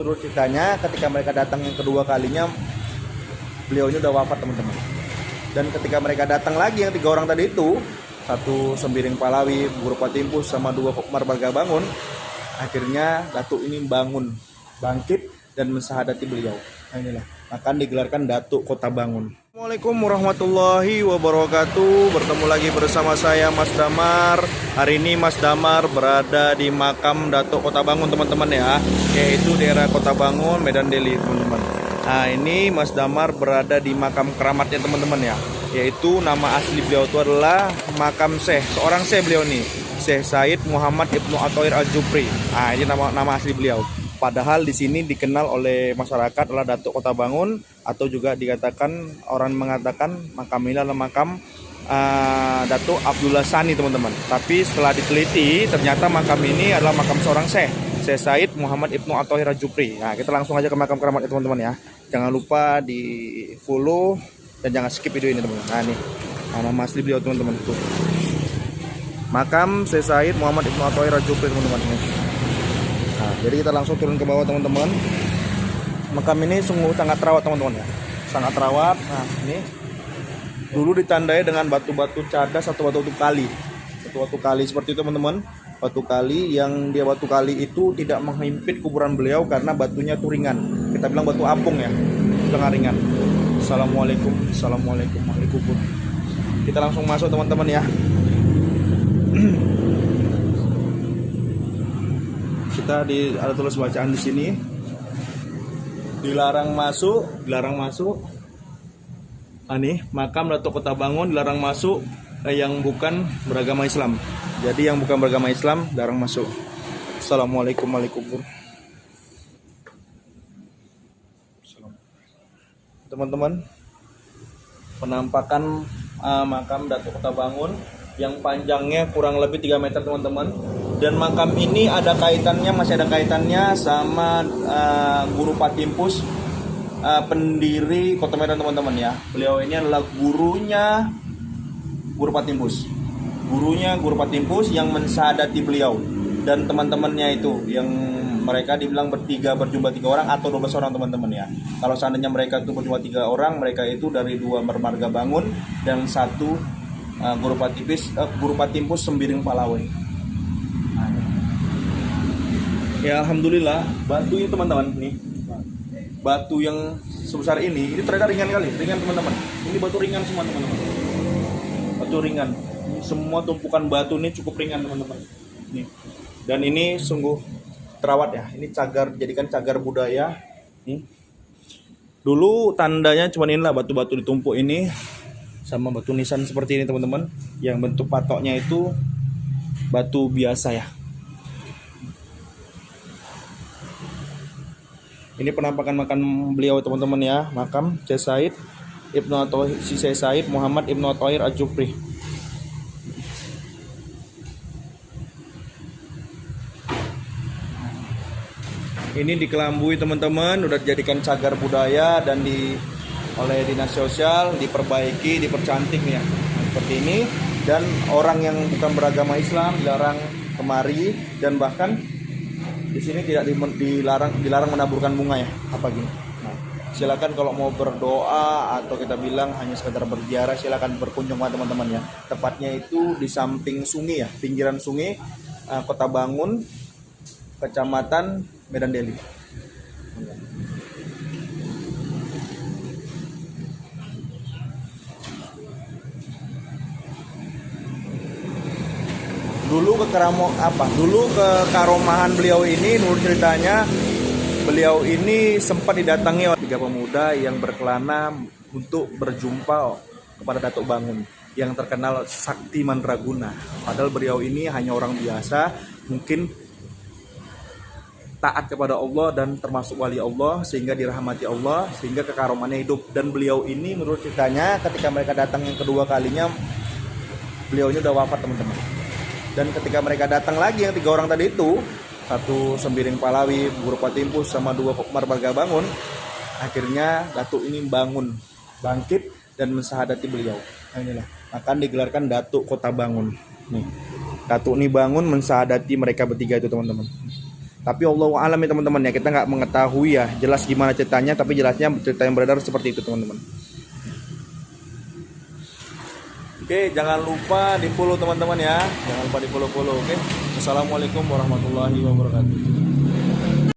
Menurut ceritanya ketika mereka datang yang kedua kalinya, beliau ini udah wafat teman-teman. Dan ketika mereka datang lagi yang 3 orang tadi itu, satu Sembiring Palawi, Guru Patimpus sama 2 Marga Bangun, akhirnya Datuk ini bangun, bangkit dan mensahadati beliau. Nah inilah, akan digelarkan Datuk Kota Bangun. Assalamualaikum warahmatullahi wabarakatuh. Bertemu lagi bersama saya Mas Damar. Hari ini Mas Damar berada di makam Datuk Kota Bangun teman-teman ya, yaitu daerah Kota Bangun, Medan Deli teman-teman. Nah ini Mas Damar berada di makam keramatnya teman-teman ya, yaitu nama asli beliau itu adalah makam Syekh, seorang Syekh beliau nih, Syekh Said Muhammad Ibnu Athoir Al-Jufri. Nah ini nama asli beliau. Padahal di sini dikenal oleh masyarakat adalah Datuk Kota Bangun, atau juga dikatakan orang mengatakan makam ini adalah makam Datuk Abdullah Sani teman-teman. Tapi setelah diteliti ternyata makam ini adalah makam seorang Syekh Said Muhammad Ibnu Athoir Al-Jufri. Nah kita langsung aja ke makam keramat teman-teman ya. Jangan lupa di follow dan jangan skip video ini teman-teman. Nah ini nama asli beliau teman-teman tuh. Makam Said Muhammad Ibnu Athoir Al-Jufri teman-teman. Nah, jadi kita langsung turun ke bawah teman-teman. Makam ini sungguh sangat terawat teman-teman ya, sangat terawat. Nah ini dulu ditandai dengan batu-batu cadas atau batu-batu kali, batu-batu kali seperti itu teman-teman. Batu kali yang dia batu kali itu tidak menghimpit kuburan beliau karena batunya itu ringan. Kita bilang batu apung ya, sangat ringan. Assalamualaikum waalaikumsalam. Kita langsung masuk teman-teman ya. Kita ada tulis bacaan di sini, dilarang masuk. Nih makam Datuk Kota Bangun dilarang masuk yang bukan beragama Islam. Jadi yang bukan beragama Islam dilarang masuk. Assalamualaikum warahmatullahi wabarakatuh. Teman-teman, penampakan makam Datuk Kota Bangun yang panjangnya kurang lebih 3 meter teman-teman. Dan makam ini masih ada kaitannya sama Guru Patimpus, pendiri Kota Medan teman-teman ya. Beliau ini adalah gurunya Guru Patimpus. Gurunya Guru Patimpus yang mensahadati beliau dan teman-temannya itu, yang mereka dibilang berjumlah 3 orang atau 12 orang teman-teman ya. Kalau seandainya mereka itu berjumlah 3 orang, mereka itu dari 2 Marga Bangun dan 1 Guru Patimpus Sembiring Palawi. Ya alhamdulillah, batu ini teman-teman nih, batu yang sebesar ini ternyata ringan teman-teman. Ini batu ringan semua teman-teman, batu ringan. Ini semua tumpukan batu ini cukup ringan teman-teman. Nih, dan ini sungguh terawat ya. Ini jadikan cagar budaya. Nih, dulu tandanya cuma inilah, batu-batu ditumpuk ini sama batu nisan seperti ini teman-teman. Yang bentuk patoknya itu batu biasa ya. Ini penampakan makam beliau teman-teman ya, makam Syekh Said Muhammad Ibnu Athoir Al-Jufri. Ini dikelambui teman-teman, udah dijadikan cagar budaya dan oleh dinas sosial diperbaiki, dipercantik nih ya, seperti ini. Dan orang yang bukan beragama Islam dilarang kemari, dan bahkan di sini tidak dilarang menaburkan bunga ya, apa gini. Nah, silakan kalau mau berdoa atau kita bilang hanya sekedar berziarah, silakan berkunjung teman-teman ya. Tepatnya itu di samping sungai ya, pinggiran sungai, Kota Bangun, Kecamatan Medan Deli. Dulu kekaromahan beliau ini, menurut ceritanya beliau ini sempat didatangi oleh 3 pemuda yang berkelana untuk berjumpa kepada Datuk Bangun yang terkenal Sakti Mandraguna. Padahal beliau ini hanya orang biasa, mungkin taat kepada Allah dan termasuk wali Allah, sehingga dirahmati Allah, sehingga kekaromannya hidup. Dan beliau ini menurut ceritanya ketika mereka datang yang kedua kalinya, beliau ini udah wafat teman-teman. Dan ketika mereka datang lagi yang 3 orang tadi itu, satu Sembiring Palawi, Guru Patimpus sama 2 Marga Bangun, akhirnya Datuk ini bangun, bangkit dan mensahadati beliau. Nah inilah, akan digelarkan Datuk Kota Bangun. Nih, Datuk ini bangun mensahadati mereka bertiga itu teman-teman. Tapi Allah alam ya teman-teman ya, kita nggak mengetahui ya jelas gimana ceritanya, tapi jelasnya cerita yang beredar seperti itu teman-teman. Oke, jangan lupa di follow teman-teman ya, jangan lupa di follow. Oke, assalamualaikum warahmatullahi wabarakatuh.